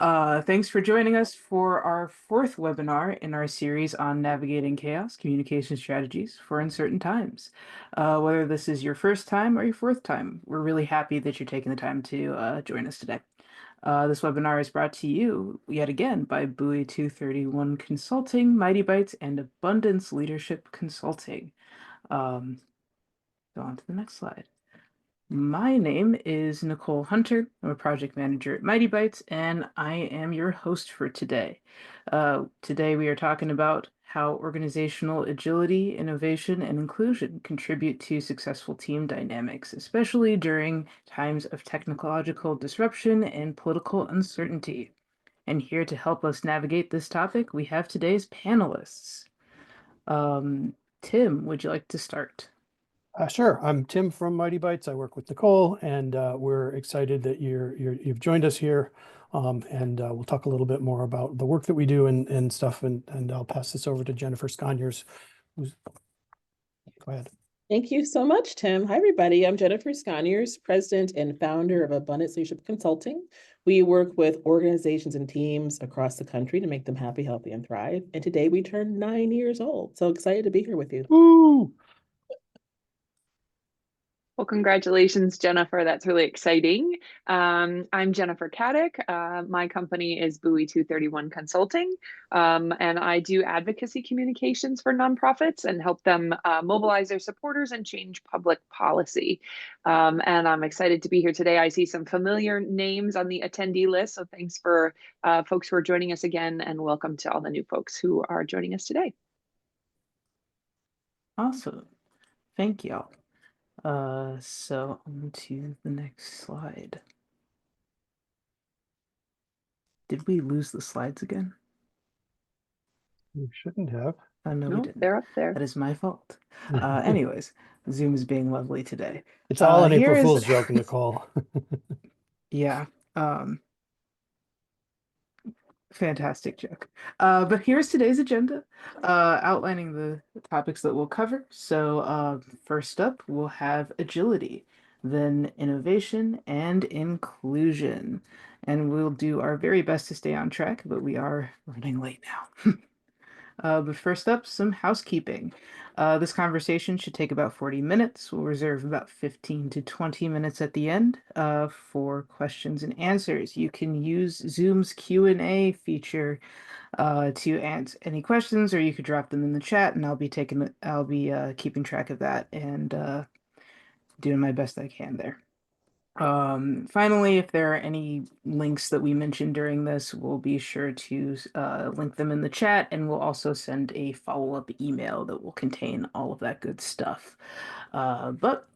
Thanks for joining us for our fourth webinar in our series on navigating chaos, communication strategies for uncertain times. Whether this is your first time or your fourth time, we're really happy that you're taking the time to join us today. This webinar is brought to you yet again by Buoy 231 Consulting, Mightybytes, and Abundance Leadership Consulting. Go on to the next slide. My name is Nicole Hunter. I'm a project manager at Mightybytes, and I am your host for today. Today, we are talking about how organizational agility, innovation, and inclusion contribute to successful team dynamics, especially during times of technological disruption and political uncertainty. And here to help us navigate this topic, we have today's panelists. Tim, would you like to start? Sure. I'm Tim from Mightybytes. I work with Nicole, and we're excited that you've joined us here. And we'll talk a little bit more about the work that we do and stuff. And I'll pass this over to Jennifer Sconyers. Go ahead. Thank you so much, Tim. Hi, everybody. I'm Jennifer Sconyers, president and founder of Abundance Leadership Consulting. We work with organizations and teams across the country to make them happy, healthy, and thrive. And today we turn 9 years old. So excited to be here with you. Woo! Well, congratulations, Jennifer. That's really exciting. I'm Jennifer Caddick. My company is Buoy 231 Consulting, and I do advocacy communications for nonprofits and help them mobilize their supporters and change public policy. And I'm excited to be here today. I see some familiar names on the attendee list, so thanks for folks who are joining us again, and welcome to all the new folks who are joining us today. Awesome. Thank you. So on to the next slide. Did we lose the slides again? You shouldn't have. No, we didn't. They're up there. That is my fault. Anyways, Zoom is being lovely today. It's all an April Fool's joke, Nicole. Yeah. Fantastic joke. But here's today's agenda, outlining the topics that we'll cover. So first up, we'll have agility, then innovation and inclusion. And we'll do our very best to stay on track, but we are running late now. But first up, some housekeeping. This conversation should take about 40 minutes. We'll reserve about 15 to 20 minutes at the end for questions and answers. You can use Zoom's Q&A feature to answer any questions, or you could drop them in the chat, and I'll be keeping track of that and doing my best I can there. Finally, if there are any links that we mentioned during this, we'll be sure to link them in the chat, and we'll also send a follow-up email that will contain all of that good stuff. But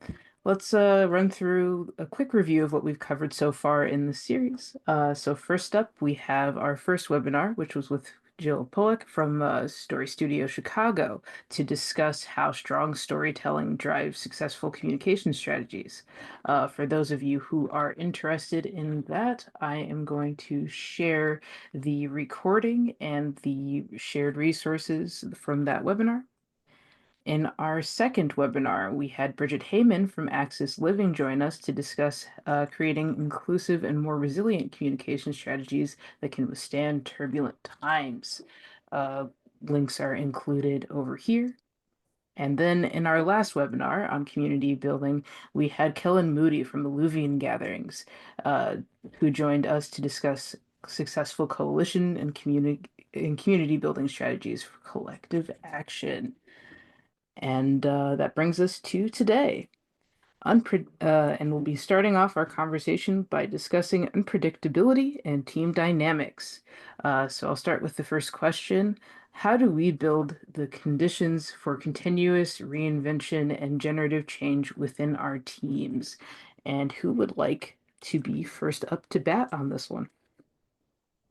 let's run through a quick review of what we've covered so far in the series. So first up, we have our first webinar, which was with Jill Pollock from Story Studio Chicago to discuss how strong storytelling drives successful communication strategies. For those of you who are interested in that, I am going to share the recording and the shared resources from that webinar. In our second webinar, we had Bridget Heyman from Axis Living join us to discuss creating inclusive and more resilient communication strategies that can withstand turbulent times. Links are included over here. And then in our last webinar on community building, we had Kellen Moody from the Luvian Gatherings, who joined us to discuss successful coalition and community building strategies for collective action. And that brings us to today. And we'll be starting off our conversation by discussing unpredictability and team dynamics. So I'll start with the first question. How do we build the conditions for continuous reinvention and generative change within our teams? And who would like to be first up to bat on this one?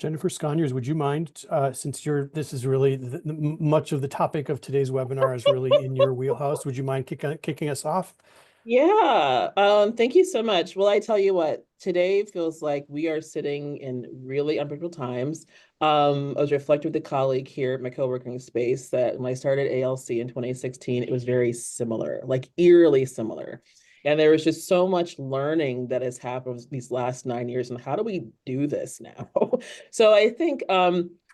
Jennifer Sconyers, would you mind, since this is really much of the topic of today's webinar is really in your wheelhouse, would you mind kicking us off? Yeah, thank you so much. Well, I tell you what, today feels like we are sitting in really unpredictable times. I was reflecting with a colleague here at my co-working space that when I started ALC in 2016, it was very similar, like eerily similar. And there was just so much learning that has happened these last 9 years. And how do we do this now? So I think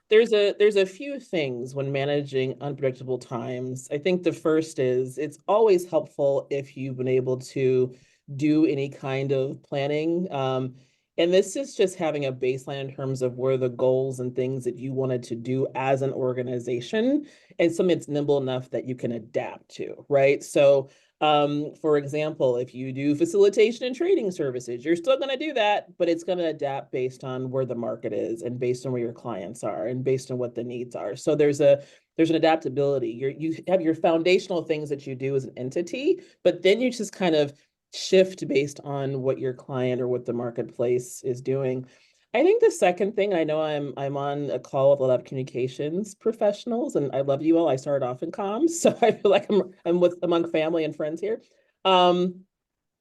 there's a few things when managing unpredictable times. I think the first is it's always helpful if you've been able to do any kind of planning. And this is just having a baseline in terms of where the goals and things that you wanted to do as an organization, and something that's nimble enough that you can adapt to, right? So for example, if you do facilitation and trading services, you're still going to do that, but it's going to adapt based on where the market is and based on where your clients are and based on what the needs are. So there's an adaptability. You have your foundational things that you do as an entity, but then you just kind of shift based on what your client or what the marketplace is doing. I think the second thing, I know I'm on a call with a lot of communications professionals, and I love you all. I started off in comms, so I feel like I'm among family and friends here.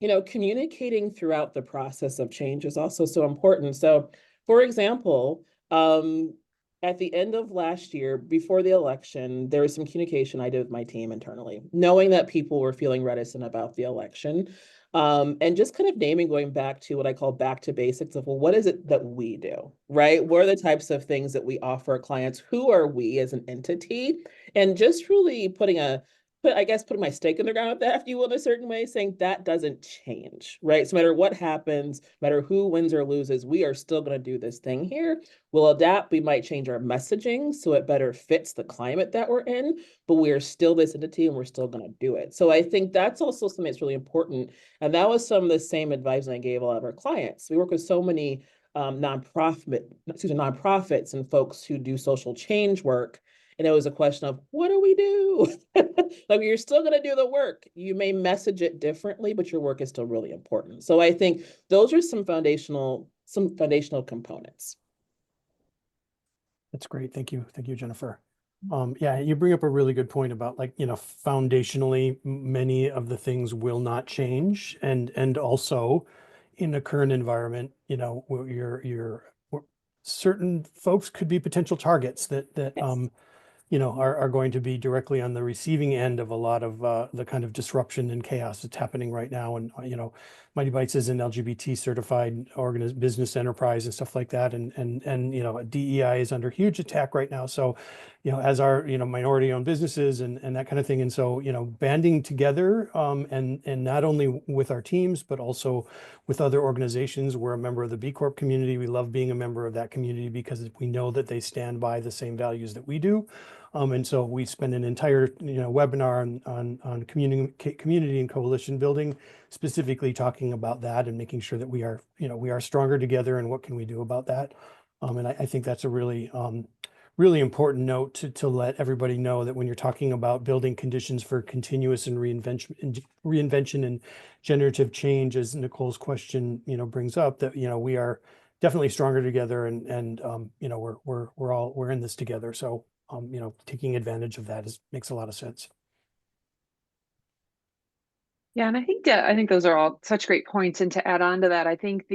Communicating throughout the process of change is also so important. So, for example, at the end of last year, before the election, there was some communication I did with my team internally, knowing that people were feeling reticent about the election. And just kind of going back to what I call back to basics of, well, what is it that we do, right? What are the types of things that we offer our clients? Who are we as an entity? And just really putting my stake in the ground with that, if you will, in a certain way, saying that doesn't change, right? So no matter what happens, no matter who wins or loses, we are still going to do this thing here. We'll adapt. We might change our messaging so it better fits the climate that we're in, but we are still this entity and we're still going to do it. So I think that's also something that's really important. And that was some of the same advice I gave a lot of our clients. We work with so many nonprofits and folks who do social change work. And it was a question of, what do we do? Like, you're still going to do the work. You may message it differently, but your work is still really important. So I think those are some foundational components. That's great. Thank you. Thank you, Jennifer. Yeah, you bring up a really good point about, like, foundationally, many of the things will not change. And also in the current environment, certain folks could be potential targets that Yes. are going to be directly on the receiving end of a lot of the kind of disruption and chaos that's happening right now. And, Mightybytes is an LGBT certified business enterprise and stuff like that. And DEI is under huge attack right now. So, as our, minority owned businesses and that kind of thing. And so, banding together and not only with our teams, but also with other organizations. We're a member of the B Corp community. We love being a member of that community because we know that they stand by the same values that we do. And so we spend an entire webinar on community and coalition building, specifically talking about that and making sure that we are stronger together and what can we do about that. And I think that's a really really important note to let everybody know that when you're talking about building conditions for continuous and reinvention and generative change, as Nicole's question brings up, that we are definitely stronger together, and we're in this together. So taking advantage of that makes a lot of sense. Yeah, and I think those are all such great points. And to add on to that, I think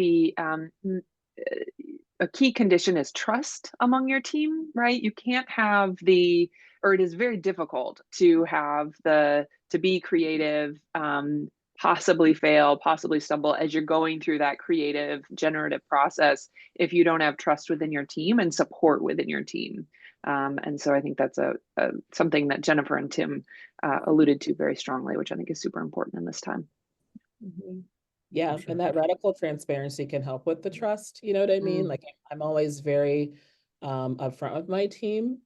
a key condition is trust among your team, right? You can't have or it is very difficult to be creative, possibly fail, possibly stumble as you're going through that creative, generative process if you don't have trust within your team and support within your team. And so I think that's something that Jennifer and Tim alluded to very strongly, which I think is super important in this time. Mm-hmm. Yeah, Sure. and that radical transparency can help with the trust. You know what I mean? Like, I'm always very upfront with my team.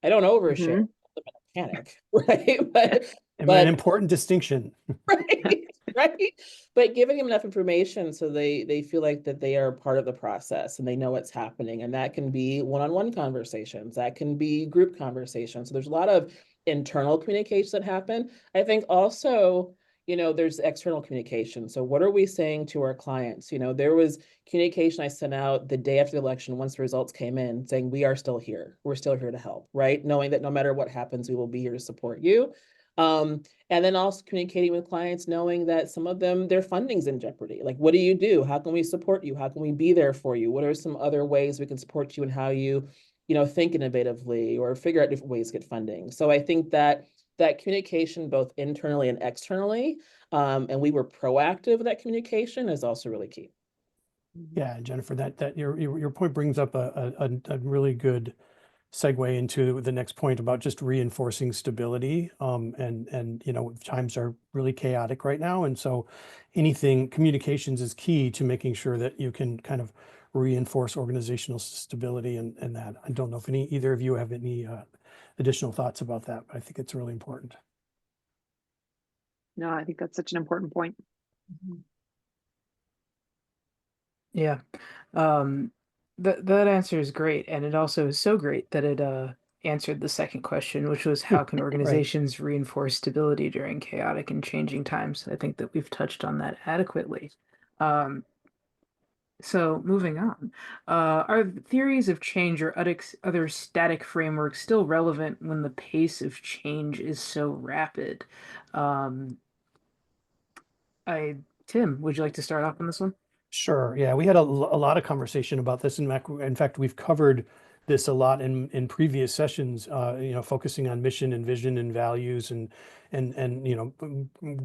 I don't overshare. I'm in a panic, right? But an important distinction. right, right. But giving them enough information so they feel like that they are part of the process and they know what's happening. And that can be one-on-one conversations, that can be group conversations. So there's a lot of internal communication that happen. I think also, there's external communication. So what are we saying to our clients? There was communication I sent out the day after the election, once the results came in, saying we are still here. We're still here to help, right? Knowing that no matter what happens, we will be here to support you. And then also communicating with clients, knowing that some of them, their funding's in jeopardy. Like, what do you do? How can we support you? How can we be there for you? What are some other ways we can support you and how you, think innovatively or figure out different ways to get funding? So I think that that communication both internally and externally, and we were proactive with that communication is also really key. Yeah, Jennifer, that your point brings up a really good segue into the next point about just reinforcing stability. And times are really chaotic right now, and so communications is key to making sure that you can kind of reinforce organizational stability and that. I don't know if either of you have any additional thoughts about that, but I think it's really important. No, I think that's such an important point. Yeah. Um, that answer is great, and it also is so great that it answered the second question, which was how can Right. organizations reinforce stability during chaotic and changing times? I think that we've touched on that adequately. Um, so moving on, are theories of change or other static frameworks still relevant when the pace of change is so rapid? Um, Tim, would you like to start off on this one? Sure. Yeah, we had a lot of conversation about this. In fact, we've covered this a lot in previous sessions. Focusing on mission and vision and values and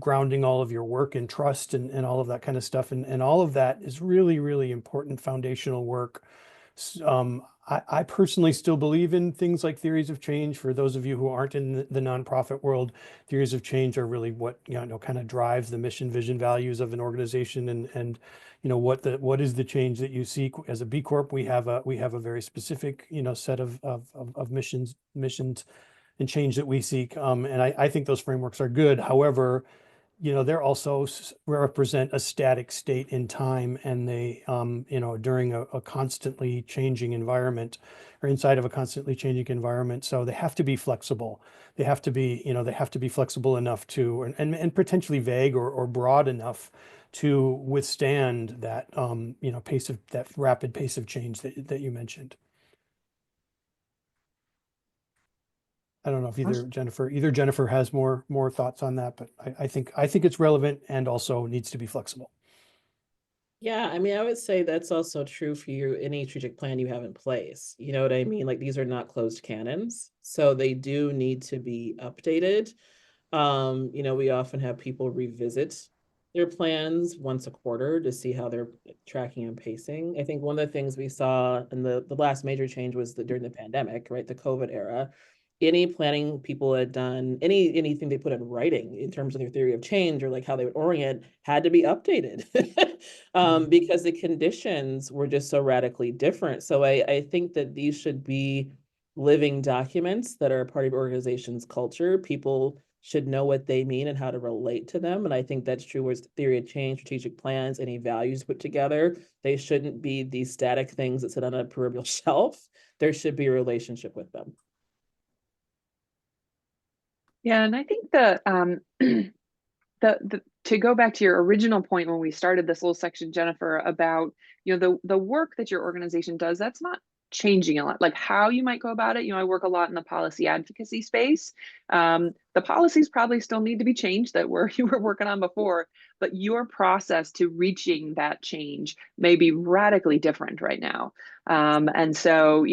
grounding all of your work in trust and all of that kind of stuff. And all of that is really, really important foundational work. I personally still believe in things like theories of change. For those of you who aren't in the nonprofit world, theories of change are really what kind of drives the mission, vision, values of an organization and what is the change that you seek as a B Corp. We have a very specific set of missions and change that we seek, and I think those frameworks are good. However, they're also represent a static state in time, and they during a constantly changing environment or inside of a constantly changing environment. So they have to be flexible. They have to be flexible enough to and potentially vague or broad enough to withstand that that rapid pace of change that you mentioned. I don't know if either Jennifer has more thoughts on that, but I think it's relevant and also needs to be flexible. Yeah, I mean, I would say that's also true for any strategic plan you have in place. You know what I mean? Like these are not closed cannons, so they do need to be updated. We often have people revisit their plans once a quarter to see how they're tracking and pacing. I think one of the things we saw in the last major change was during the pandemic, right? The COVID era. Any planning people had done, anything they put in writing in terms of their theory of change or like how they would orient had to be updated because the conditions were just so radically different. So I think that these should be living documents that are a part of organization's culture. People should know what they mean and how to relate to them. And I think that's true with theory of change, strategic plans, any values put together. They shouldn't be these static things that sit on a proverbial shelf. There should be a relationship with them. Yeah, and I think the to go back to your original point when we started this little section, Jennifer, about the work that your organization does, that's not changing a lot. Like how you might go about it. I work a lot in the policy advocacy space. The policies probably still need to be changed that you were working on before, but your process to reaching that change may be radically different right now. And so,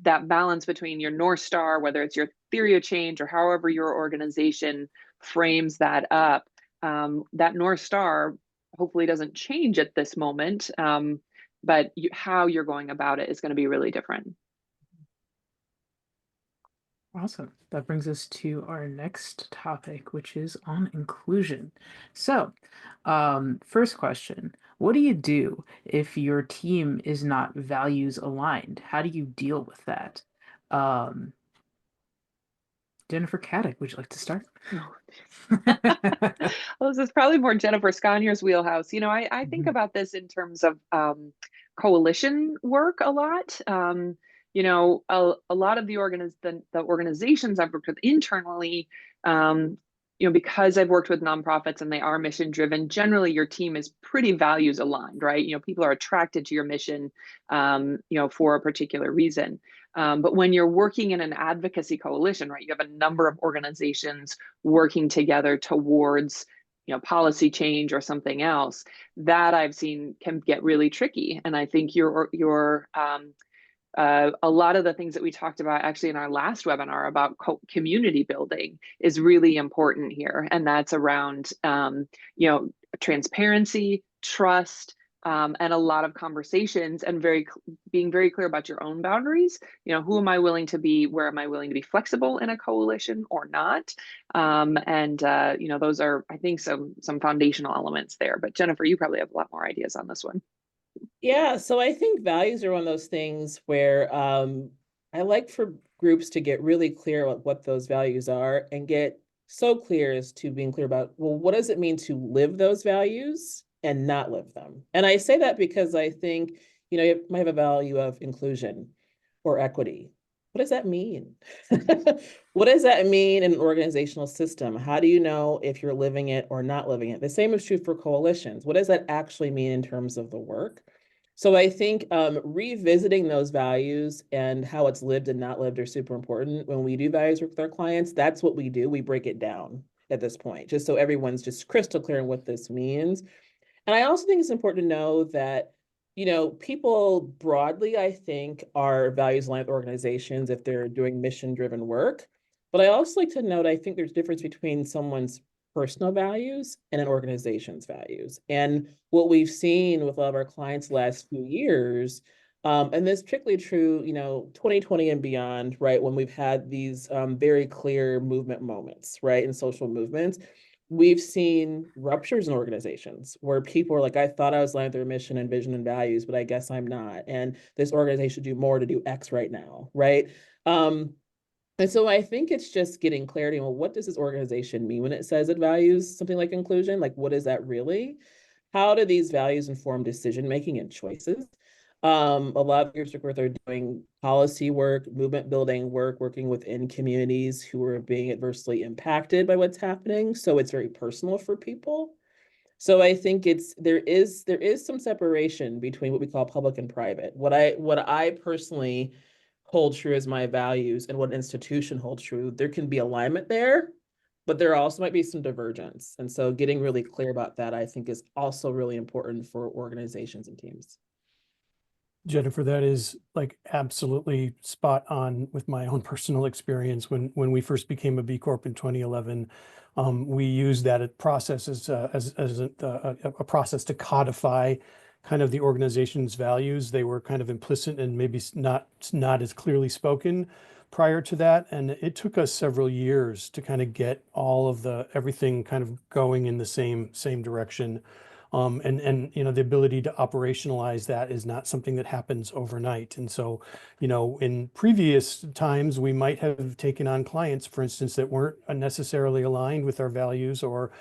that balance between your North Star, whether it's your theory of change or however your organization frames that up, that North Star hopefully doesn't change at this moment, but how you're going about it is going to be really different. Awesome. That brings us to our next topic, which is on inclusion. So, first question, what do you do if your team is not values aligned? How do you deal with that? Um, Jennifer Caddick, would you like to start? Well, this is probably more Jennifer Sconier's wheelhouse. I think about this in terms of coalition work a lot. A lot of the organizations I've worked with internally, because I've worked with nonprofits and they are mission driven, generally your team is pretty values aligned, right? People are attracted to your mission, for a particular reason. But when you're working in an advocacy coalition, right, you have a number of organizations working together towards policy change or something else, that I've seen can get really tricky. And I think your a lot of the things that we talked about actually in our last webinar about community building is really important here. And that's around, you know, transparency, trust, and a lot of conversations, and being very clear about your own boundaries. You know, who am I willing to be? Where am I willing to be flexible in a coalition or not? You know, those are, I think, some foundational elements there. But Jennifer, you probably have a lot more ideas on this one. Yeah, so I think values are one of those things where I like for groups to get really clear about what those values are and get so clear as to being clear about, well, what does it mean to live those values and not live them? And I say that because I think, you know, you might have a value of inclusion or equity. What does that mean? What does that mean in an organizational system? How do you know if you're living it or not living it? The same is true for coalitions. What does that actually mean in terms of the work? So I think revisiting those values and how it's lived and not lived are super important. When we do values work with our clients, that's what we do. We break it down at this point, just so everyone's just crystal clear on what this means. And I also think it's important to know that, you know, people broadly, I think, are values aligned organizations if they're doing mission-driven work. But I also like to note, I think there's a difference between someone's personal values and an organization's values. And what we've seen with a lot of our clients the last few years, and this is particularly true, you know, 2020 and beyond, right, when we've had these very clear movement moments, right, in social movements, we've seen ruptures in organizations where people are like, I thought I was aligned with their mission and vision and values, but I guess I'm not. And this organization should do more to do X right now, right? And so I think it's just getting clarity on, well, what does this organization mean when it says it values something like inclusion? Like, what is that really? How do these values inform decision-making and choices? A lot of groups are doing policy work, movement building work, working within communities who are being adversely impacted by what's happening. So it's very personal for people. So I think there is some separation between what we call public and private. What I personally hold true as my values and what an institution holds true, there can be alignment there, but there also might be some divergence. And so getting really clear about that, I think, is also really important for organizations and teams. Jennifer, that is like absolutely spot on with my own personal experience. When we first became a B Corp in 2011, we used that process as a process to codify kind of the organization's values. They were kind of implicit and maybe not as clearly spoken prior to that. And it took us several years to kind of get all of everything kind of going in the same direction. And you know, the ability to operationalize that is not something that happens overnight. And so, you know, in previous times, we might have taken on clients, for instance, that weren't necessarily aligned with our values, or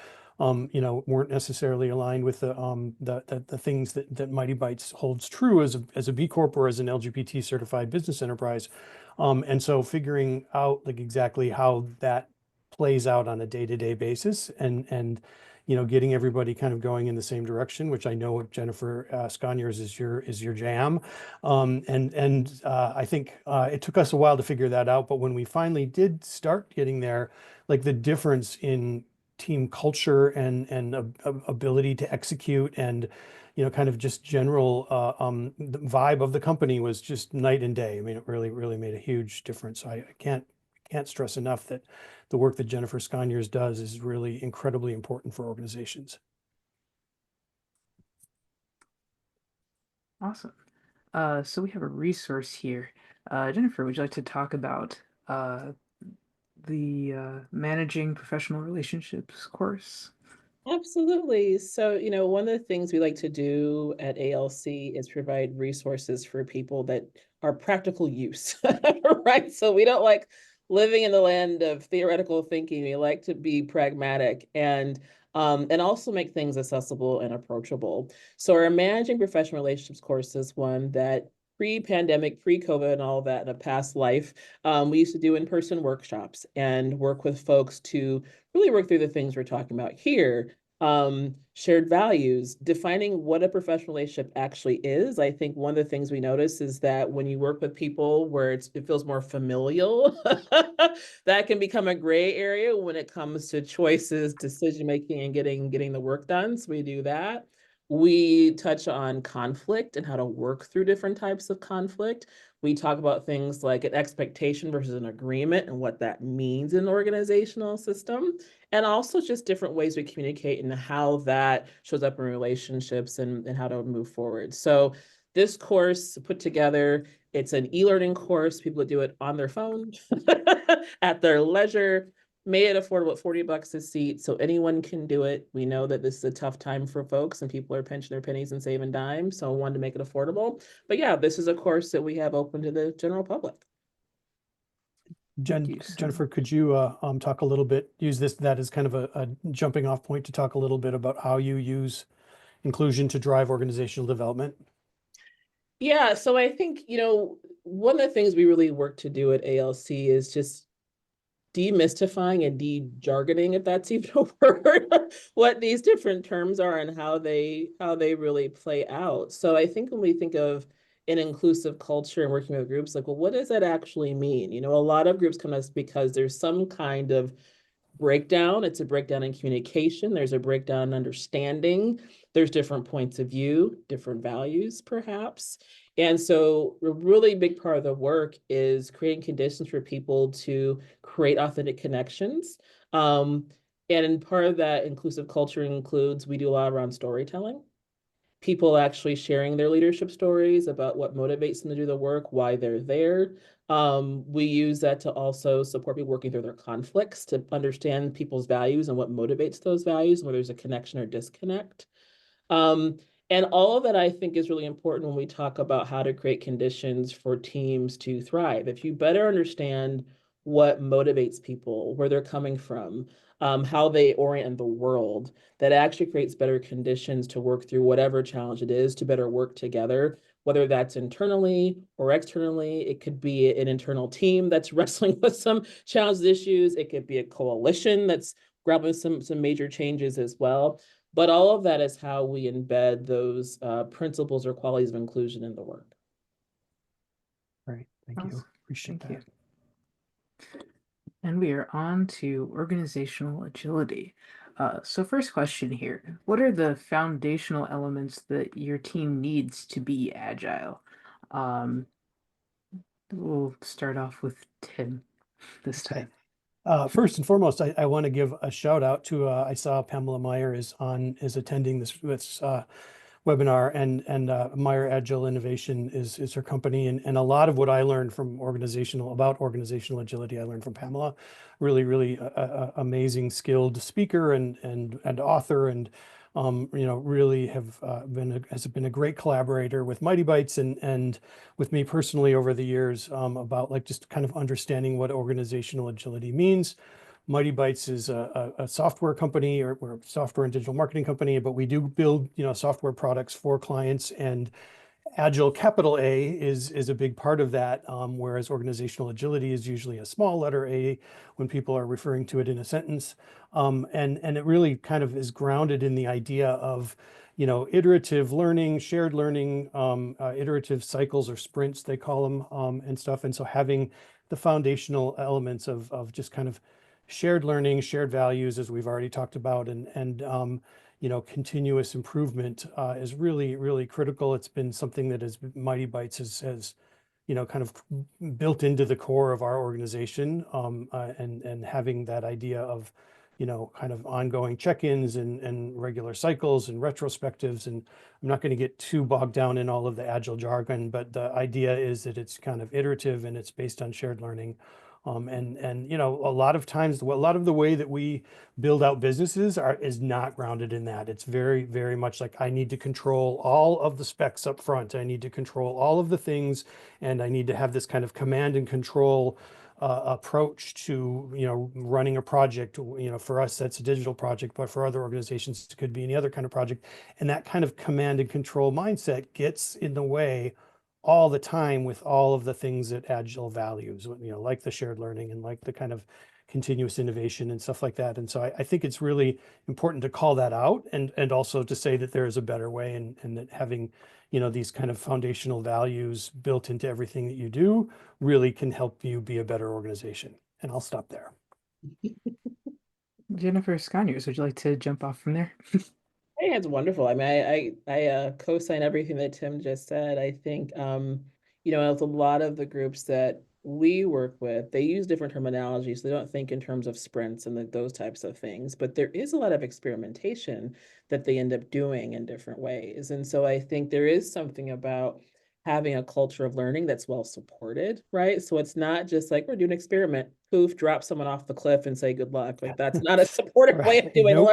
you know, weren't necessarily aligned with the things that Mightybytes holds true as a B Corp or as an LGBT certified business enterprise. And so figuring out like exactly how that plays out on a day-to-day basis, and you know, getting everybody kind of going in the same direction, which I know Jennifer Sconiers is your jam. I think it took us a while to figure that out, but when we finally did start getting there, like the difference in team culture and ability to execute, and you know, kind of just general the vibe of the company was just night and day. I mean, it really made a huge difference. I can't stress enough that the work that Jennifer Sconiers does is really incredibly important for organizations. Awesome. So we have a resource here. Jennifer, would you like to talk about the Managing Professional Relationships course? Absolutely. So, you know, one of the things we like to do at ALC is provide resources for people that are practical use, right? So we don't like living in the land of theoretical thinking. We like to be pragmatic and also make things accessible and approachable. So our Managing Professional Relationships course is one that pre-pandemic, pre-COVID and all of that in a past life, we used to do in-person workshops and work with folks to really work through the things we're talking about here. Shared values, defining what a professional relationship actually is. I think one of the things we notice is that when you work with people where it feels more familial, that can become a gray area when it comes to choices, decision making, and getting the work done. So we do that. We touch on conflict and how to work through different types of conflict. We talk about things like an expectation versus an agreement and what that means in an organizational system, and also just different ways we communicate and how that shows up in relationships and how to move forward. So this course put together, it's an e-learning course. People do it on their phone at their leisure, made it affordable at $40 a seat, so anyone can do it. We know that this is a tough time for folks and people are pinching their pennies and saving dimes, so I wanted to make it affordable. But yeah, this is a course that we have open to the general public. Thank you so Jennifer, could you talk a little bit, use that as kind of a jumping off point to talk a little bit about how you use inclusion to drive organizational development? Yeah, so I think, one of the things we really work to do at ALC is just demystifying and de-jargoning, if that's even a word, what these different terms are and how they really play out. So I think when we think of an inclusive culture and working with groups, like, well, what does that actually mean? A lot of groups come to us because there's some kind of breakdown. It's a breakdown in communication. There's a breakdown in understanding. There's different points of view, different values, perhaps. And so a really big part of the work is creating conditions for people to create authentic connections. And part of that inclusive culture includes, we do a lot around storytelling. People actually sharing their leadership stories about what motivates them to do the work, why they're there. We use that to also support people working through their conflicts, to understand people's values and what motivates those values, whether there's a connection or disconnect. And all of that, I think, is really important when we talk about how to create conditions for teams to thrive. If you better understand what motivates people, where they're coming from, how they orient in the world, that actually creates better conditions to work through whatever challenge it is, to better work together, whether that's internally or externally. It could be an internal team that's wrestling with some challenged issues. It could be a coalition that's grappling with some major changes as well. But all of that is how we embed those principles or qualities of inclusion in the work. Great, thank you. Awesome. Appreciate Thank that. you. And we are on to organizational agility. So first question here, what are the foundational elements that your team needs to be agile? Um, we'll start off with Tim this time. First and foremost, I want to give a shout out to I saw Pamela Meyer is attending this webinar, and Meyer Agile Innovation is her company, and a lot of what I learned from organizational agility I learned from Pamela. Really amazing, skilled speaker and author, and really has been a great collaborator with Mightybytes and with me personally over the years, about like just kind of understanding what organizational agility means. Mightybytes is a software company, or we're a software and digital marketing company, but we do build software products for clients, and Agile, capital A, is a big part of that, whereas organizational agility is usually a small letter A when people are referring to it in a sentence. And it really kind of is grounded in the idea of iterative learning, shared learning, iterative cycles or sprints, they call them, and stuff. And so having the foundational elements of just kind of shared learning, shared values, as we've already talked about, and continuous improvement is really critical. It's been something that Mightybytes has kind of built into the core of our organization, and having that idea of kind of ongoing check-ins and regular cycles and retrospectives. And I'm not going to get too bogged down in all of the agile jargon, but the idea is that it's kind of iterative and it's based on shared learning. And a lot of times, a lot of the way that we build out businesses is not grounded in that. It's very much like, I need to control all of the specs up front. I need to control all of the things, and I need to have this kind of command and control approach to running a project. For us, that's a digital project, but for other organizations, it could be any other kind of project. And that kind of command and control mindset gets in the way all the time with all of the things that Agile values, like the shared learning and like the kind of continuous innovation and stuff like that. And so I think it's really important to call that out, and also to say that there is a better way, and that having these kind of foundational values built into everything that you do really can help you be a better organization. And I'll stop there. Jennifer Sconiers, would you like to jump off from there? I think it's wonderful. I mean, I co-sign everything that Tim just said. I think, you know, with a lot of the groups that we work with, they use different terminologies. They don't think in terms of sprints and those types of things, but there is a lot of experimentation that they end up doing in different ways. And so I think there is something about having a culture of learning that's well supported, right? So it's not just like we're doing an experiment, poof, drop someone off the cliff and say good luck. Like that's not a supportive way of Right. doing Nope.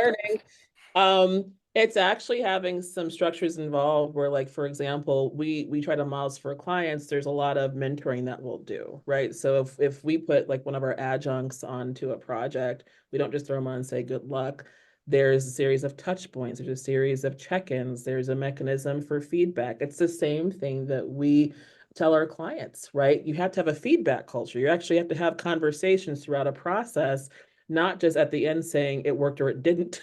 learning. It's actually having some structures involved where, like, for example, we try to model for clients, there's a lot of mentoring that we'll do, right? So if we put like one of our adjuncts onto a project, we don't just throw them on and say good luck. There's a series of touch points, there's a series of check-ins, there's a mechanism for feedback. It's the same thing that we tell our clients, right? You have to have a feedback culture. You actually have to have conversations throughout a process, not just at the end saying it worked or it didn't.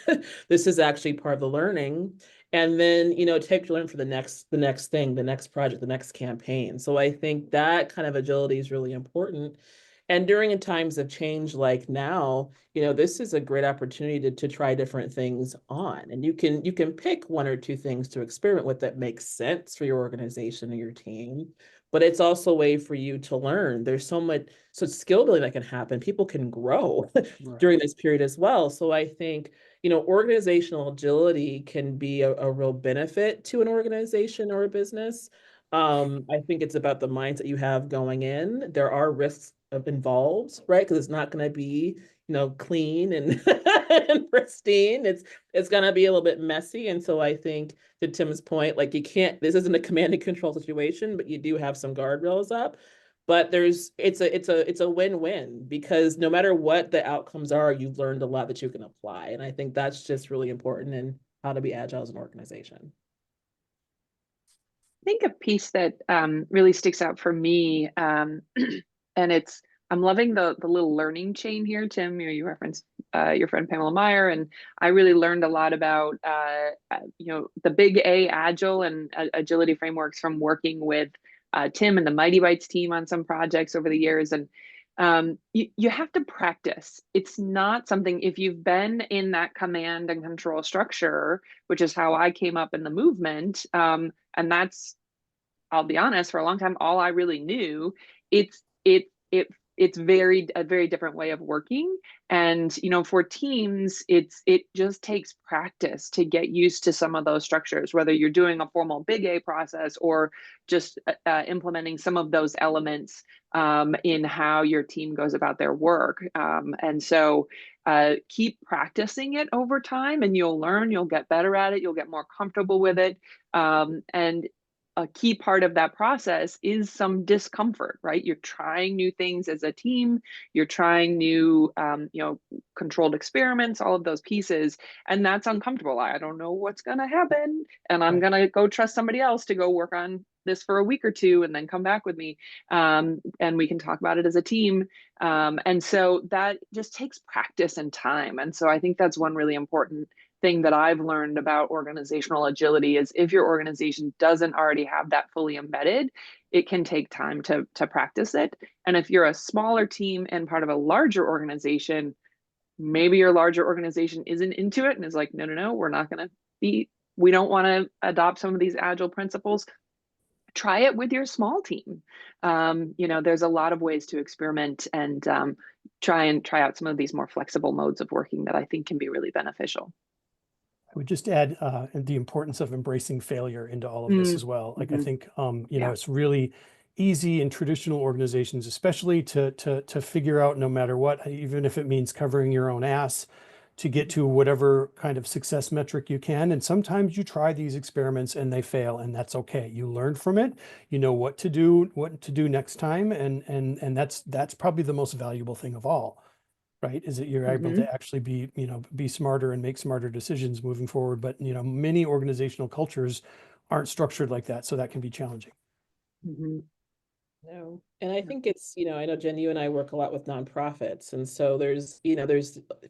This is actually part of the learning. And then, you know, take to learn for the next thing, the next project, the next campaign. So I think that kind of agility is really important. And during times of change like now, you know, this is a great opportunity to try different things on. And you can pick one or two things to experiment with that makes sense for your organization and your team. But it's also a way for you to learn. There's so skill building that can happen. People can grow Right. during this period as well. So I think, you know, organizational agility can be a real benefit to an organization or a business. I think it's about the mindset you have going in. There are risks involved, right? Because it's not going to be, you know, clean and, and pristine. It's going to be a little bit messy. And so I think to Tim's point, like you can't, this isn't a command and control situation, but you do have some guardrails up. But it's a win-win because no matter what the outcomes are, you've learned a lot that you can apply. And I think that's just really important in how to be agile as an organization. I think a piece that really sticks out for me, and I'm loving the little learning chain here, Tim. You referenced your friend Pamela Meyer, and I really learned a lot about the big A agile and agility frameworks from working with Tim and the Mightybytes team on some projects over the years. And you have to practice. It's not something, if you've been in that command and control structure, which is how I came up in the movement, and that's, I'll be honest, for a long time, all I really knew. It's it it it's a very different way of working. And for teams, it just takes practice to get used to some of those structures, whether you're doing a formal big A process or just implementing some of those elements in how your team goes about their work. And so keep practicing it over time, and you'll learn, you'll get better at it, you'll get more comfortable with it. And a key part of that process is some discomfort, right? You're trying new things as a team, you're trying new, controlled experiments, all of those pieces, and that's uncomfortable. I don't know what's going to happen, and I'm going to go trust somebody else to go work on this for a week or two and then come back with me, and we can talk about it as a team. And so that just takes practice and time. And so I think that's one really important thing that I've learned about organizational agility is if your organization doesn't already have that fully embedded, it can take time to practice it. And if you're a smaller team and part of a larger organization, maybe your larger organization isn't into it and is like, no, we're not going to we don't want to adopt some of these agile principles. Try it with your small team. There's a lot of ways to experiment and try out some of these more flexible modes of working that I think can be really beneficial. I would just add the importance of embracing failure into all of this as well. Like I think it's really easy in traditional organizations, especially to figure out, no matter what, even if it means covering your own ass, to get to whatever kind of success metric you can. And sometimes you try these experiments and they fail, and that's okay. You learn from it. You know what to do next time, and that's probably the most valuable thing of all. Right, is that you're able to actually be smarter and make smarter decisions moving forward. But many organizational cultures aren't structured like that, so that can be challenging. No, and I think it's, I know Jen, you and I work a lot with nonprofits, and so there's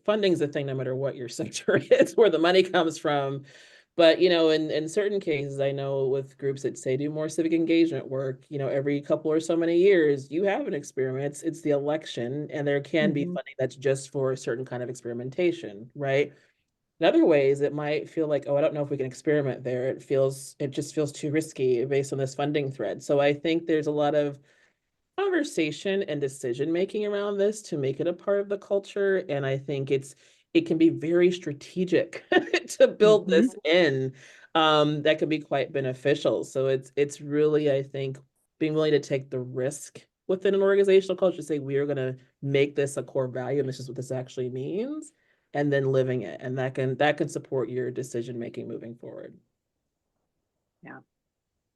funding's a thing no matter what your sector is, where the money comes from. But, in certain cases, I know with groups that say do more civic engagement work, every couple or so many years, you have an experiment. It's the election, and there can be funding that's just for a certain kind of experimentation, right? In other ways, it might feel like, oh, I don't know if we can experiment there. It just feels too risky based on this funding thread. So I think there's a lot of conversation and decision making around this to make it a part of the culture. And I think it can be very strategic to build Mhm. this in. That can be quite beneficial. So it's really, I think, being willing to take the risk within an organizational culture, say we are going to make this a core value, and this is what this actually means, and then living it, and that can support your decision making moving forward. Yeah.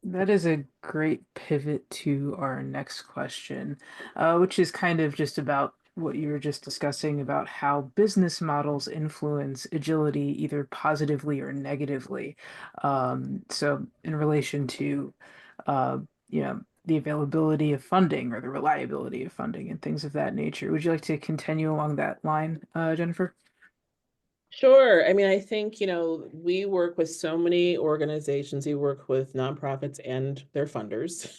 That is a great pivot to our next question, which is kind of just about what you were just discussing about how business models influence agility either positively or negatively. So, in relation to, uh, the availability of funding or the reliability of funding and things of that nature. Would you like to continue along that line, Jennifer? Sure. I mean, I think, we work with so many organizations. We work with nonprofits and their funders,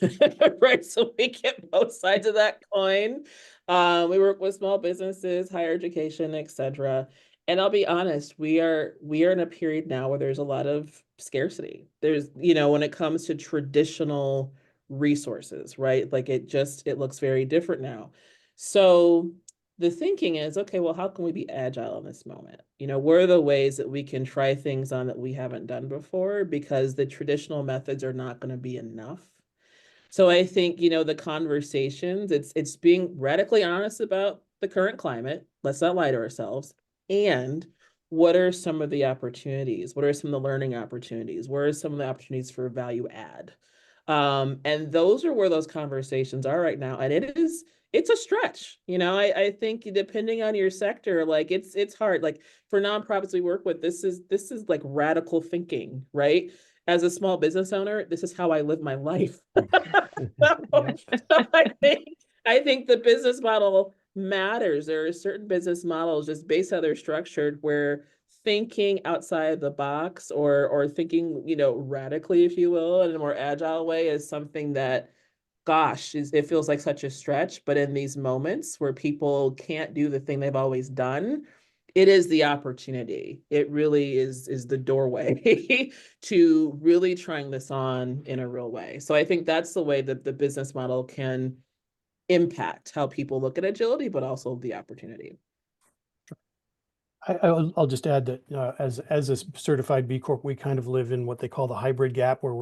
right? So we get both sides of that coin. We work with small businesses, higher education, et cetera. And I'll be honest, we are in a period now where there's a lot of scarcity. There's, when it comes to traditional resources, right? Like it looks very different now. So the thinking is, okay, well, how can we be agile in this moment? What are the ways that we can try things on that we haven't done before? Because the traditional methods are not going to be enough. So I think, the conversations, it's being radically honest about the current climate. Let's not lie to ourselves. And what are some of the opportunities? What are some of the learning opportunities? Where are some of the opportunities for value add? And those are where those conversations are right now. And it's a stretch. I think depending on your sector, like it's hard. Like for nonprofits we work with, this is like radical thinking, right? As a small business owner, this is how I live my life. Yeah. So I think the business model matters. There are certain business models just based how they're structured where thinking outside the box or thinking, radically, if you will, in a more agile way is something that, gosh, it feels like such a stretch. But in these moments where people can't do the thing they've always done, it is the opportunity. It really is the doorway to really trying this on in a real way. So I think that's the way that the business model can impact how people look at agility, but also the opportunity. I'll just add that as a certified B Corp, we kind of live in what they call the hybrid gap, where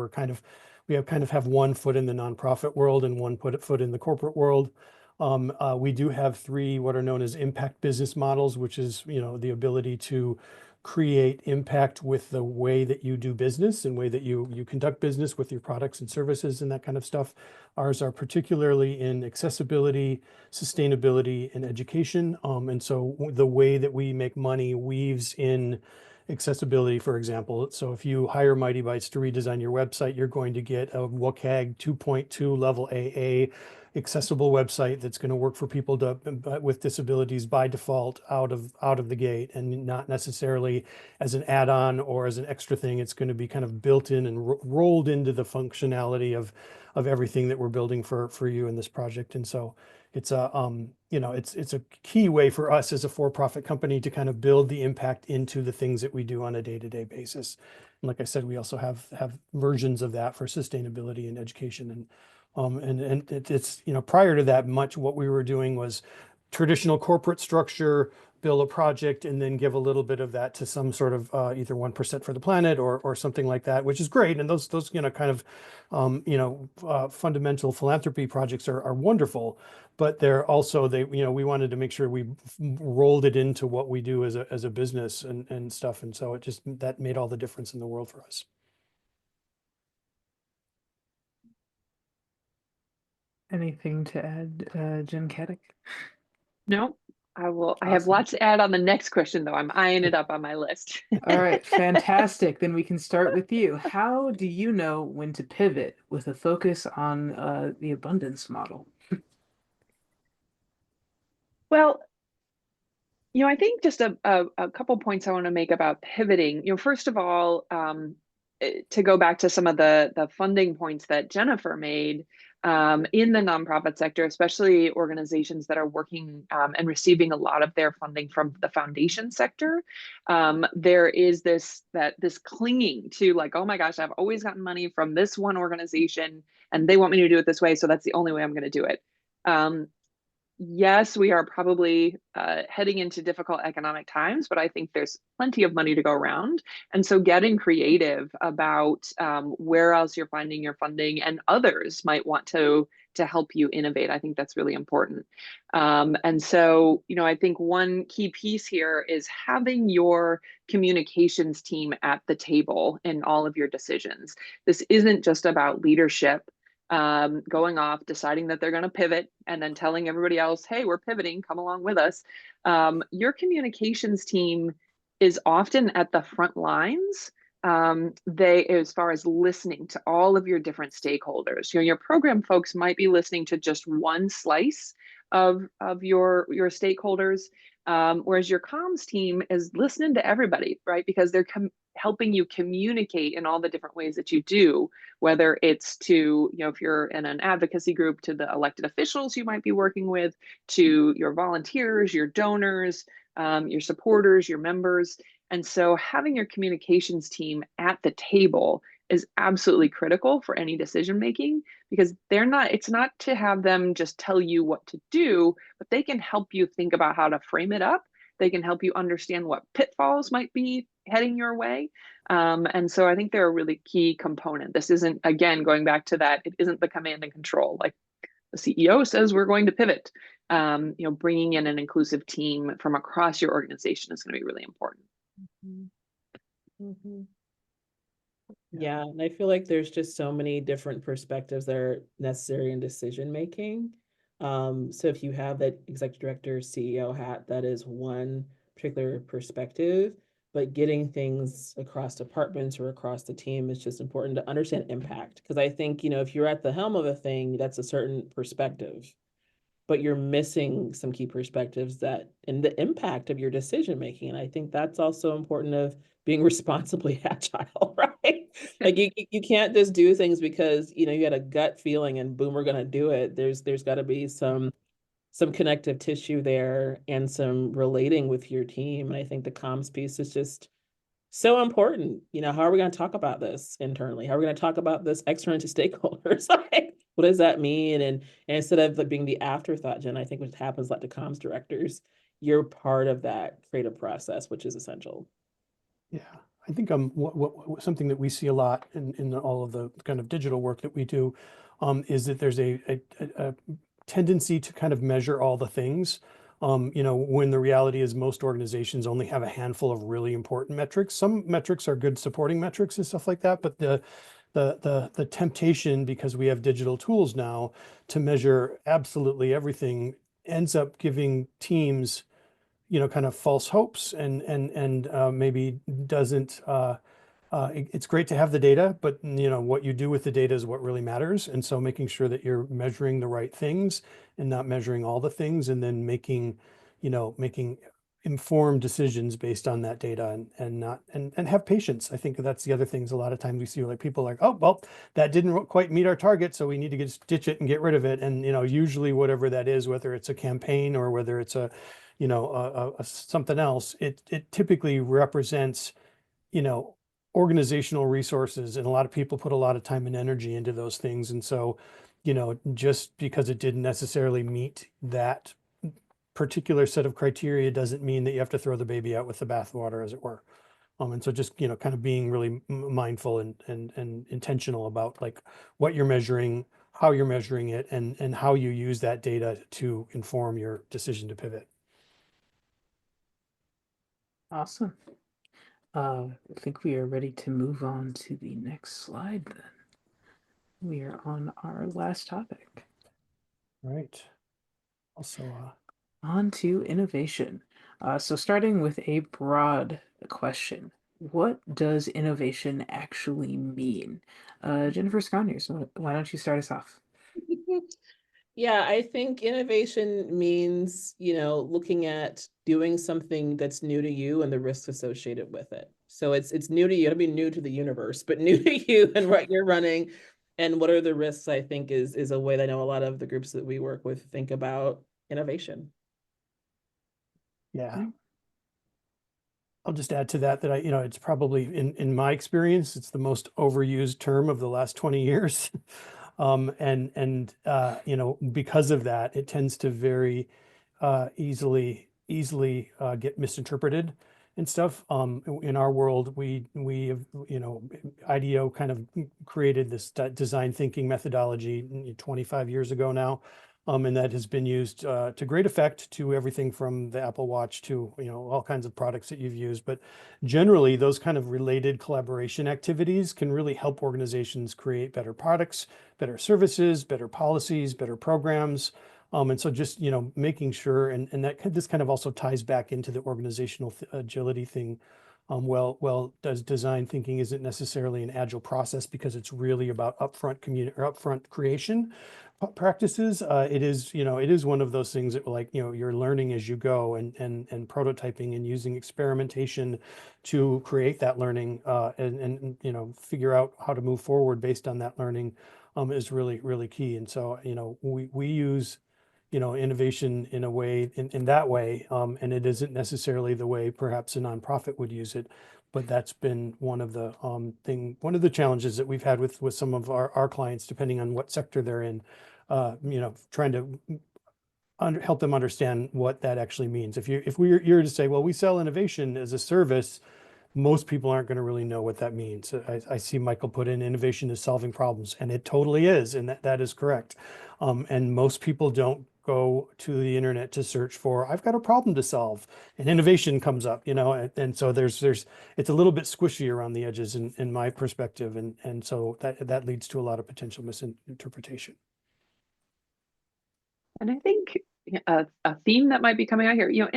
we have one foot in the nonprofit world and one foot in the corporate world. We do have three what are known as impact business models, which is the ability to create impact with the way that you do business and way that you conduct business with your products and services and that kind of stuff. Ours are particularly in accessibility, sustainability, and education. And so the way that we make money weaves in accessibility, for example. So if you hire Mightybytes to redesign your website, you're going to get a WCAG 2.2 level AA accessible website that's going to work for people with disabilities by default out of the gate, and not necessarily as an add-on or as an extra thing. It's going to be kind of built in and rolled into the functionality of everything that we're building for you in this project. And so it's it's a key way for us as a for-profit company to kind of build the impact into the things that we do on a day-to-day basis. And like I said, we also have versions of that for sustainability and education. And it's prior to that, much what we were doing was traditional corporate structure, build a project, and then give a little bit of that to some sort of either 1% for the planet or something like that, which is great. And those kind of fundamental philanthropy projects are wonderful, but they're also we wanted to make sure we rolled it into what we do as a business and stuff. And so that made all the difference in the world for us. Anything to add, Jen Caddick? No, I have Awesome. lots to add on the next question, though. I'm eyeing it up on my list. All right, fantastic. Then we can start with you. How do you know when to pivot with a focus on the abundance model? Well, I think just a couple points I want to make about pivoting. First of all, to go back to some of the funding points that Jennifer made, in the nonprofit sector, especially organizations that are working and receiving a lot of their funding from the foundation sector. There is this clinging to like, oh my gosh, I've always gotten money from this one organization and they want me to do it this way, so that's the only way I'm going to do it. Yes, we are probably heading into difficult economic times, but I think there's plenty of money to go around. And so getting creative about where else you're finding your funding and others might want to help you innovate. I think that's really important. And so, I think one key piece here is having your communications team at the table in all of your decisions. This isn't just about leadership going off, deciding that they're going to pivot, and then telling everybody else, hey, we're pivoting, come along with us. Your communications team is often at the front lines. As far as listening to all of your different stakeholders, your program folks might be listening to just one slice of your stakeholders, whereas your comms team is listening to everybody, right? Because they're helping you communicate in all the different ways that you do, whether it's to, if you're in an advocacy group, to the elected officials you might be working with, to your volunteers, your donors, your supporters, your members. And so having your communications team at the table is absolutely critical for any decision making, because it's not to have them just tell you what to do, but they can help you think about how to frame it up. They can help you understand what pitfalls might be heading your way. And so I think they're a really key component. This isn't, again, going back to that, it isn't the command and control. Like the CEO says, we're going to pivot. Bringing in an inclusive team from across your organization is going to be really important. Mm-hmm. Mm-hmm. Yeah, and I feel like there's just so many different perspectives that are necessary in decision making. So if you have that executive director, CEO hat, that is one particular perspective, but getting things across departments or across the team is just important to understand impact. Because I think, if you're at the helm of a thing, that's a certain perspective, but you're missing some key perspectives and the impact of your decision making. And I think that's also important of being responsibly agile, right? Like you can't just do things because you had a gut feeling and boom, we're gonna do it. There's got to be some connective tissue there and some relating with your team. And I think the comms piece is just so important. How are we going to talk about this internally? How are we going to talk about this externally to stakeholders? Like, what does that mean? And instead of being the afterthought, Jen, I think what happens like the comms directors, you're part of that creative process, which is essential. Yeah, I think something that we see a lot in all of the kind of digital work that we do is that there's a tendency to kind of measure all the things. When the reality is most organizations only have a handful of really important metrics. Some metrics are good supporting metrics and stuff like that, but the temptation, because we have digital tools now to measure absolutely everything, ends up giving teams kind of false hopes and maybe doesn't it's great to have the data, but what you do with the data is what really matters. And so making sure that you're measuring the right things and not measuring all the things, and then making informed decisions based on that data and have patience. I think that's the other things. A lot of times we see like people like, oh, well, that didn't quite meet our target, so we need to ditch it and get rid of it. And usually whatever that is, whether it's a campaign or whether it's a something else, it typically represents organizational resources, and a lot of people put a lot of time and energy into those things. And so, just because it didn't necessarily meet that particular set of criteria doesn't mean that you have to throw the baby out with the bathwater, as it were. And so just, kind of being really mindful and intentional about like what you're measuring, how you're measuring it, and how you use that data to inform your decision to pivot. Awesome. I think we are ready to move on to the next slide then. We are on our last topic. Right. Also, on to innovation. So starting with a broad question, what does innovation actually mean? Jennifer Sconiers, why don't you start us off? Yeah, I think innovation means, looking at doing something that's new to you and the risks associated with it. So it's new to you. It'll be new to the universe, but new to you and what you're running And what are the risks, I think is a way that I know a lot of the groups that we work with think about innovation. Yeah. I'll just add to that that it's probably in my experience, it's the most overused term of the last 20 years. And because of that, it tends to very easily get misinterpreted and stuff. In our world, we have, IDEO kind of created this design thinking methodology 25 years ago now. And that has been used to great effect to everything from the Apple Watch to, all kinds of products that you've used. But generally, those kind of related collaboration activities can really help organizations create better products, better services, better policies, better programs. And so just, making sure, and this kind of also ties back into the organizational agility thing. Does design thinking isn't necessarily an agile process because it's really about upfront creation practices. It is, it is one of those things that you're learning as you go and prototyping and using experimentation to create that learning and figure out how to move forward based on that learning is really, really key. And so, we use innovation in a way, in that way, and it isn't necessarily the way perhaps a nonprofit would use it, but that's been one of the challenges that we've had with some of our clients, depending on what sector they're in, trying to help them understand what that actually means. If you're to say, well, we sell innovation as a service, most people aren't going to really know what that means. I see Michael put in innovation is solving problems, and it totally is, and that is correct. And most people don't go to the internet to search for, I've got a problem to solve, and innovation comes up, and so there's it's a little bit squishy around the edges in my perspective, and so that leads to a lot of potential misinterpretation. And I think a theme that might be coming out here,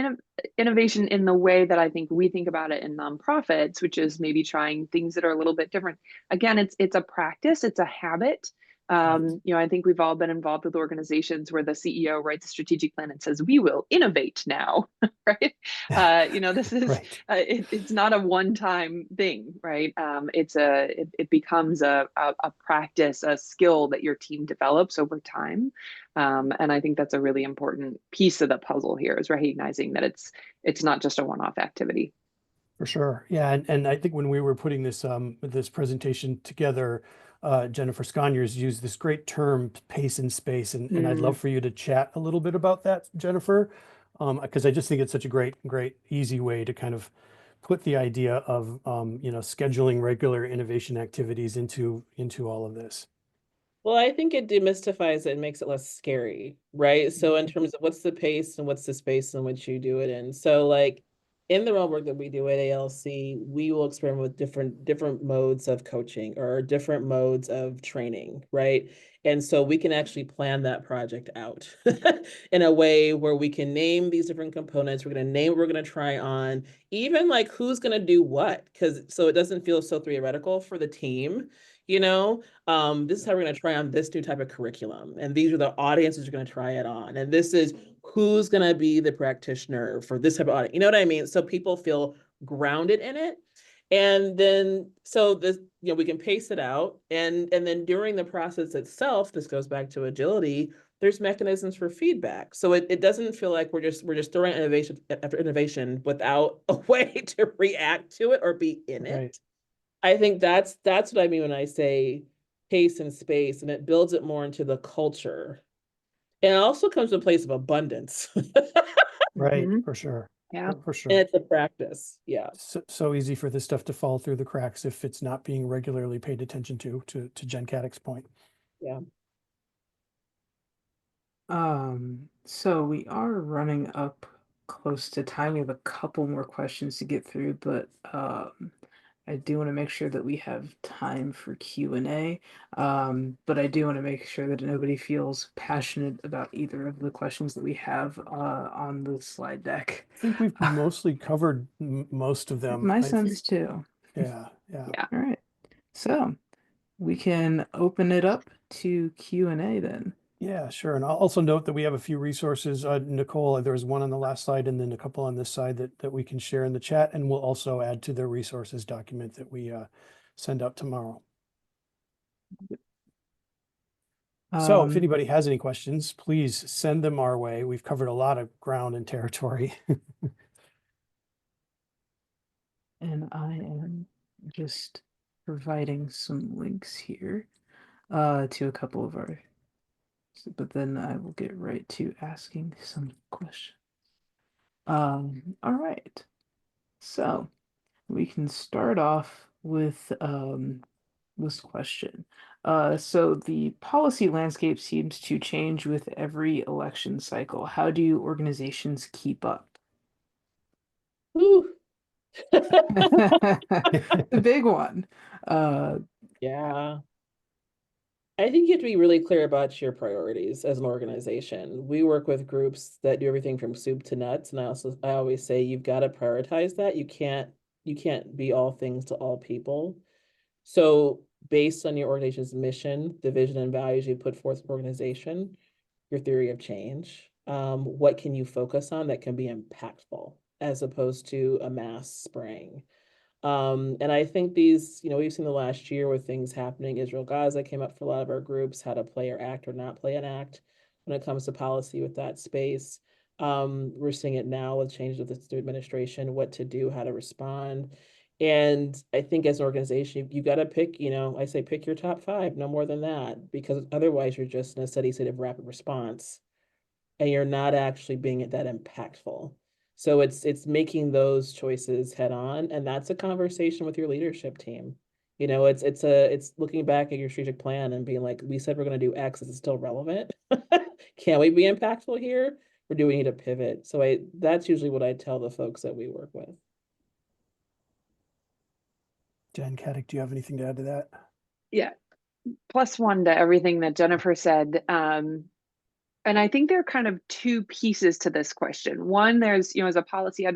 innovation in the way that I think we think about it in nonprofits, which is maybe trying things that are a little bit different. Again, it's a practice, it's a habit. Right. I think we've all been involved with organizations where the CEO writes a strategic plan and says, "We will innovate now," right? This is Right. it's not a one-time thing, right? It becomes a practice, a skill that your team develops over time. And I think that's a really important piece of the puzzle here, is recognizing that it's not just a one-off activity. For sure. Yeah. And I think when we were putting this presentation together, Jennifer Sconyers used this great term, pace and space. And I'd love for you to chat a little bit about that, Jennifer, because I just think it's such a great, easy way to kind of put the idea of, scheduling regular innovation activities into all of this. Well, I think it demystifies it and makes it less scary, right? So in terms of what's the pace and what's the space in which you do it in. So like in the real work that we do at ALC, we will experiment with different modes of coaching or different modes of training, right? And so we can actually plan that project out in a way where we can name these different components. We're going to name what we're going to try on, even like who's going to do what, because so it doesn't feel so theoretical for the team. This is how we're going to try on this new type of curriculum. And these are the audiences you're going to try it on. And this is who's going to be the practitioner for this type of audience. You know what I mean? So people feel grounded in it. And then, so this, we can pace it out. And then during the process itself, this goes back to agility, there's mechanisms for feedback. So it doesn't feel like we're just throwing innovation after innovation without a way to react to it or be in it. Right. I think that's what I mean when I say pace and space, and it builds it more into the culture. And it also comes to a place of abundance. Right. Mhm. For sure. Yeah. For sure. And it's a practice. Yeah. So easy for this stuff to fall through the cracks if it's not being regularly paid attention to Jen Caddick's point. Yeah. So we are running up close to time. We have a couple more questions to get through, but I do want to make sure that we have time for Q&A. But I do want to make sure that nobody feels passionate about either of the questions that we have on the slide deck. I think we've mostly covered most of them. My I sense think. too. Yeah. Yeah. All right. So we can open it up to Q&A then. Yeah, sure. And I'll also note that we have a few resources. Nicole, there was one on the last slide and then a couple on this side that we can share in the chat. And we'll also add to the resources document that we send out tomorrow. So if Um, anybody has any questions, please send them our way. We've covered a lot of ground and territory. and I am just providing some links here to a couple of our, but then I will get right to asking some questions. All right. So we can start off with this question. So the policy landscape seems to change with every election cycle. How do organizations keep up? Ooh. The big one. Uh, Yeah. I think you have to be really clear about your priorities as an organization. We work with groups that do everything from soup to nuts, and I always say you've got to prioritize that. You can't be all things to all people. So based on your organization's mission, the vision and values you put forth as an organization, your theory of change, what can you focus on that can be impactful as opposed to a mass spraying? And I think we've seen the last year with things happening. Israel Gaza came up for a lot of our groups, how to play or act or not play an act when it comes to policy with that space. We're seeing it now with changes with the administration, what to do, how to respond. And I think as an organization, you got to pick, I say pick your top five, no more than that, because otherwise you're just in a steady state of rapid response and you're not actually being that impactful. So it's making those choices head on, and that's a conversation with your leadership team. It's looking back at your strategic plan and being like, we said we're going to do X, is it still relevant? Can we be impactful here, or do we need to pivot? So that's usually what I tell the folks that we work with. Jen, Caddick, do you have anything to add to that? Yeah, plus one to everything that Jennifer said. And I think there are kind of two pieces to this question. One, there's, as a policy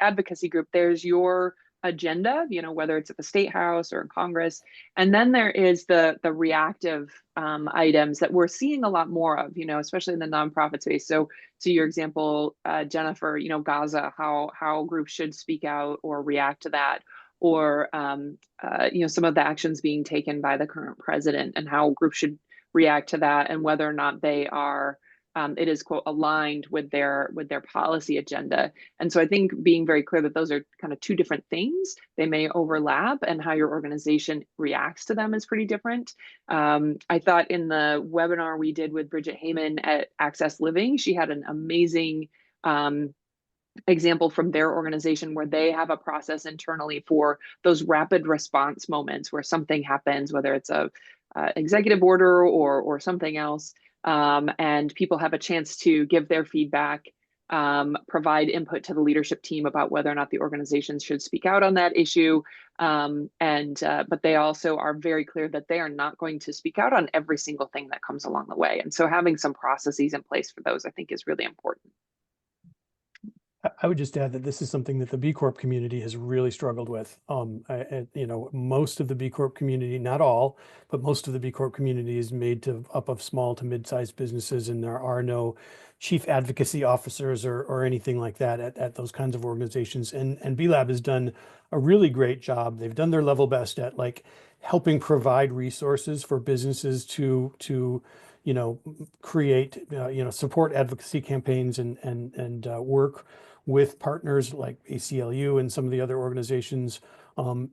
advocacy group, there's your agenda, whether it's at the state house or in Congress. And then there is the reactive items that we're seeing a lot more of, especially in the nonprofit space. So to your example, Jennifer, Gaza, how groups should speak out or react to that, or some of the actions being taken by the current president and how groups should react to that, and whether or not they are it is quote aligned with their policy agenda. And so I think being very clear that those are kind of two different things. They may overlap, and how your organization reacts to them is pretty different. I thought in the webinar we did with Bridget Heyman at Access Living, she had an amazing example from their organization where they have a process internally for those rapid response moments where something happens, whether it's a executive order or something else, and people have a chance to give their feedback, provide input to the leadership team about whether or not the organizations should speak out on that issue, but they also are very clear that they are not going to speak out on every single thing that comes along the way. And so having some processes in place for those, I think, is really important. I would just add that this is something that the B Corp community has really struggled with. Most of the B Corp community, not all, but most of the B Corp community is made up of small to mid-sized businesses, and there are no chief advocacy officers or anything like that at those kinds of organizations. And B Lab has done a really great job. They've done their level best at helping provide resources for businesses to create, support advocacy campaigns and work with partners like ACLU and some of the other organizations,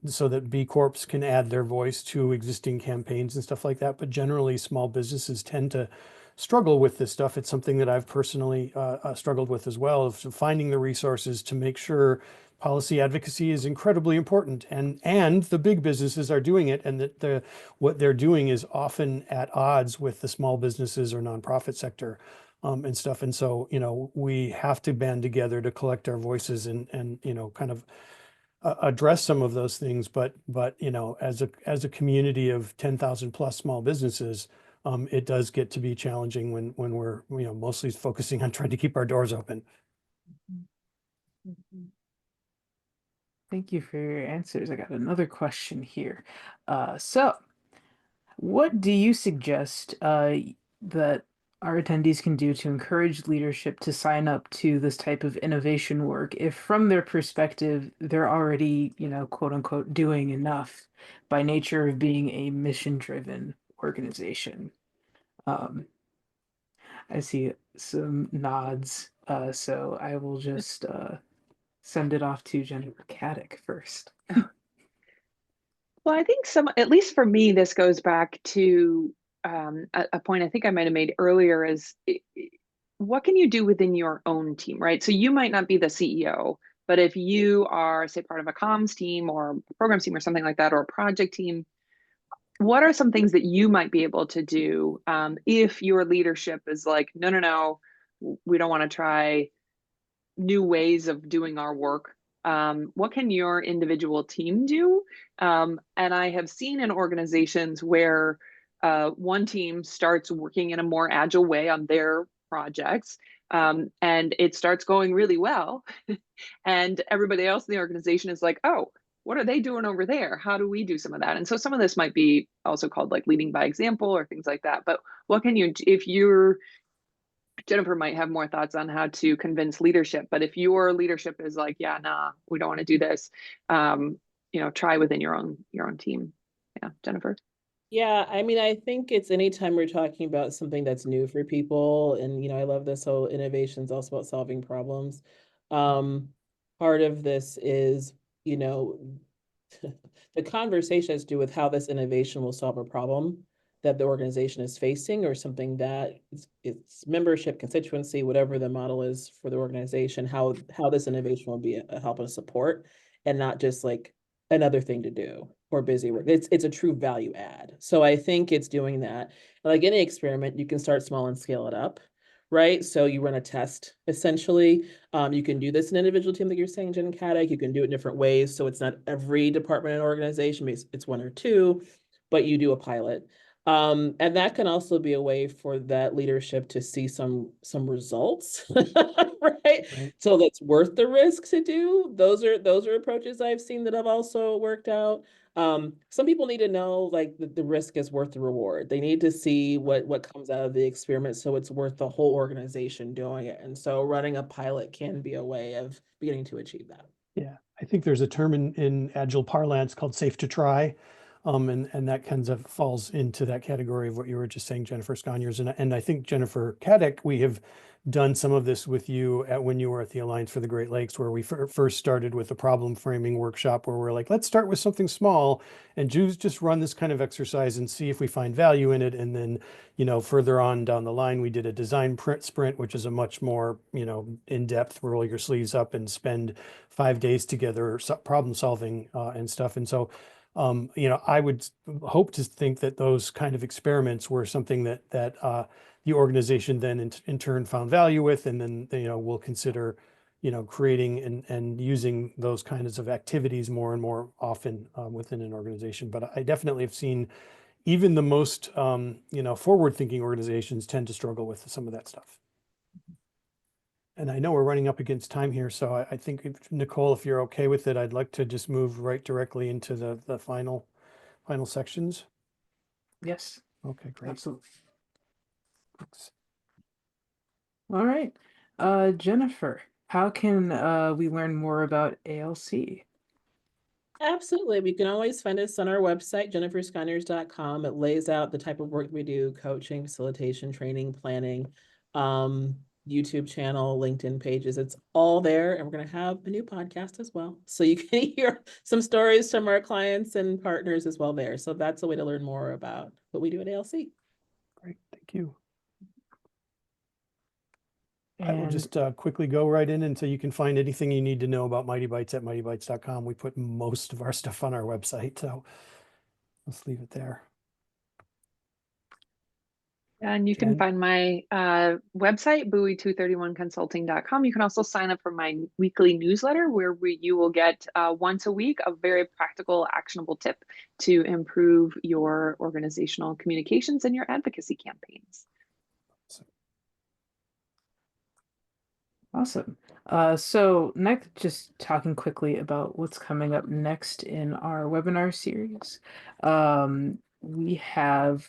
so that B Corps can add their voice to existing campaigns and stuff like that. But generally, small businesses tend to struggle with this stuff. It's something that I've personally struggled with as well, of finding the resources to make sure policy advocacy is incredibly important, and the big businesses are doing it, and that what they're doing is often at odds with the small businesses or nonprofit sector. And stuff. And so, we have to band together to collect our voices and kind of address some of those things. But as a community of 10,000 plus small businesses, it does get to be challenging when we're mostly focusing on trying to keep our doors open. Thank you for your answers. I got another question here. So what do you suggest that our attendees can do to encourage leadership to sign up to this type of innovation work if from their perspective they're already, quote unquote, doing enough by nature of being a mission-driven organization? Um, I see some nods, so I will just send it off to Jennifer Caddick first. Well, I think at least for me, this goes back to a point I think I might have made earlier is what can you do within your own team, right? So you might not be the CEO, but if you are, say, part of a comms team or a programs team or something like that, or a project team, what are some things that you might be able to do if your leadership is like, no, no, no, we don't want to try new ways of doing our work. What can your individual team do? And I have seen in organizations where one team starts working in a more agile way on their projects, and it starts going really well. And everybody else in the organization is like, oh, what are they doing over there? How do we do some of that? And so some of this might be also called like leading by example or things like that. But what can you, if you're Jennifer might have more thoughts on how to convince leadership, but if your leadership is like, yeah, nah, we don't want to do this, try within your own team. Yeah, Jennifer. Yeah, I mean, I think it's anytime we're talking about something that's new for people, and I love this whole innovation is also about solving problems. Um, Part of this is, you know, the conversation has to do with how this innovation will solve a problem that the organization is facing, or something that it's membership, constituency, whatever the model is for the organization, how this innovation will be a help and support, and not just like another thing to do or busy work. It's a true value add. So I think it's doing that. Like any experiment, you can start small and scale it up, right? So you run a test essentially. You can do this in an individual team, like you're saying, Jen Caddick. You can do it in different ways. So it's not every department and organization, it's one or two, but you do a pilot. And that can also be a way for that leadership to see some results, right? Right. So that's worth the risk to do. Those are approaches I've seen that have also worked out. Some people need to know like the risk is worth the reward. They need to see what comes out of the experiment, so it's worth the whole organization doing it. And so running a pilot can be a way of beginning to achieve that. Yeah, I think there's a term in agile parlance called safe to try. And that kind of falls into that category of what you were just saying, Jennifer Sconiers. And I think Jennifer Caddick, we have done some of this with you when you were at the Alliance for the Great Lakes, where we first started with a problem framing workshop where we're like, let's start with something small and just run this kind of exercise and see if we find value in it. And then, further on down the line, we did a design sprint, which is a much more, in-depth, roll your sleeves up and spend 5 days together, problem solving and stuff. And so, I would hope to think that those kind of experiments were something that the organization then in turn found value with, and then will consider creating and using those kinds of activities more and more often within an organization. But I definitely have seen even the most forward-thinking organizations tend to struggle with some of that stuff. And I know we're running up against time here, so I think Nicole, if you're okay with it, I'd like to just move right directly into the final sections. Yes, Okay, great. absolutely. Thanks. All right. Jennifer, how can we learn more about ALC? Absolutely. We can always find us on our website, jennifersconiers.com. It lays out the type of work we do: coaching, facilitation, training, planning, YouTube channel, LinkedIn pages. It's all there. And we're going to have a new podcast as well, so you can hear some stories from our clients and partners as well there. So that's a way to learn more about what we do at ALC. Great, thank you. I will And just quickly go right in, and so you can find anything you need to know about Mightybytes at mightybytes.com. We put most of our stuff on our website, so let's leave it there. And you can Jen? find my website, buoy231consulting.com. You can also sign up for my weekly newsletter, where you will get once a week a very practical, actionable tip to improve your organizational communications and your advocacy campaigns. awesome. So next, just talking quickly about what's coming up next in our webinar series. We have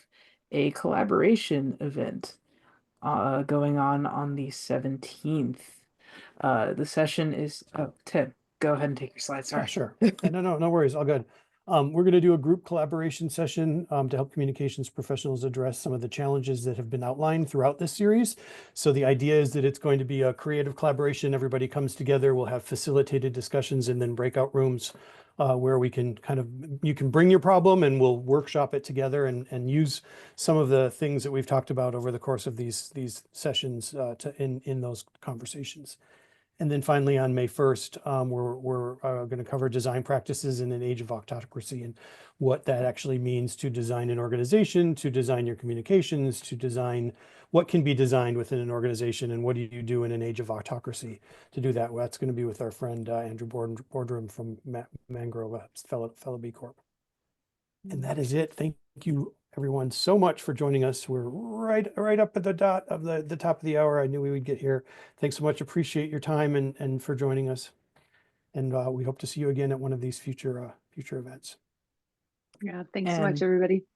a collaboration event going on the 17th. The session is, oh, Tim, go ahead and take your slide. Yeah, Sorry. sure. No worries, all good. We're going to do a group collaboration session to help communications professionals address some of the challenges that have been outlined throughout this series. So the idea is that it's going to be a creative collaboration. Everybody comes together. We'll have facilitated discussions and then breakout rooms where we can you can bring your problem and we'll workshop it together and use some of the things that we've talked about over the course of these sessions in those conversations. And then finally, on May 1st, we're going to cover design practices in an age of autocracy and what that actually means to design an organization, to design your communications, to design what can be designed within an organization, and what do you do in an age of autocracy to do that. Well, that's going to be with our friend Andrew Boardroom from Mangrove, fellow B Corp. And that is it. Thank you, everyone, so much for joining us. We're right up at the dot of the top of the hour. I knew we would get here. Thanks so much. Appreciate your time and for joining us. And we hope to see you again at one of these future events. Yeah, thanks so much, And everybody.